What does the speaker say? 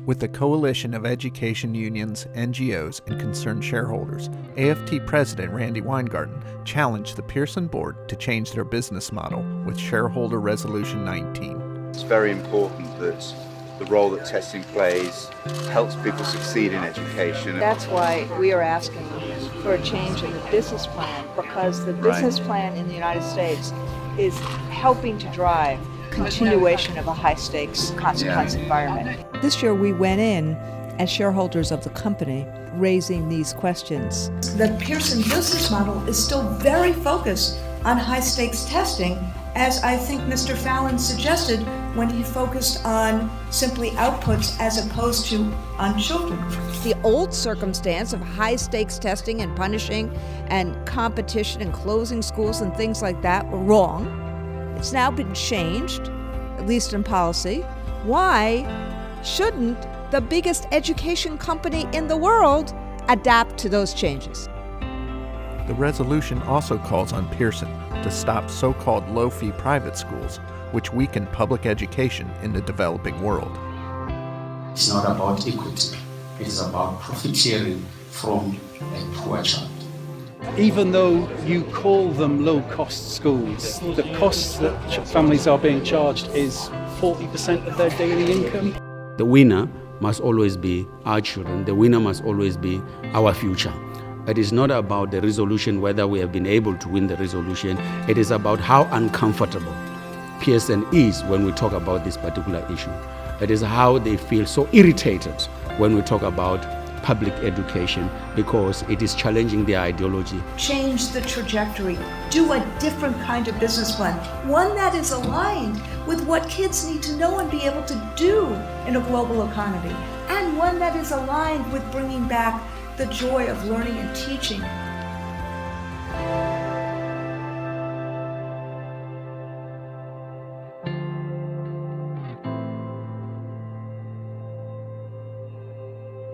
With a coalition of education unions, NGOs, and concerned shareholders, AFT President Randi Weingarten challenged the Pearson board to change their business model with Shareholder Resolution 19. It's very important that the role that testing plays helps people succeed in education. That's why we are asking for a change in the business plan, because the business plan in the United States is helping to drive continuation of a high-stakes consequence environment. This year we went in as shareholders of the company raising these questions. The Pearson business model is still very focused on high-stakes testing, as I think Mr. Fallon suggested when he focused on simply outputs as opposed to on children. The old circumstance of high-stakes testing and punishing and competition and closing schools and things like that were wrong. It's now been changed, at least in policy. Why shouldn't the biggest education company in the world adapt to those changes? The resolution also calls on Pearson to stop so-called low-fee private schools, which weaken public education in the developing world. It's not about equity. It is about profiteering from a poor child. Even though you call them low-cost schools, the costs that families are being charged is 40% of their daily income. The winner must always be our children. The winner must always be our future. It is not about the resolution, whether we have been able to win the resolution. It is about how uncomfortable Pearson is when we talk about this particular issue. It is how they feel so irritated when we talk about public education, because it is challenging their ideology. Change the trajectory. Do a different kind of business plan. One that is aligned with what kids need to know and be able to do in a global economy. And one that is aligned with bringing back the joy of learning and teaching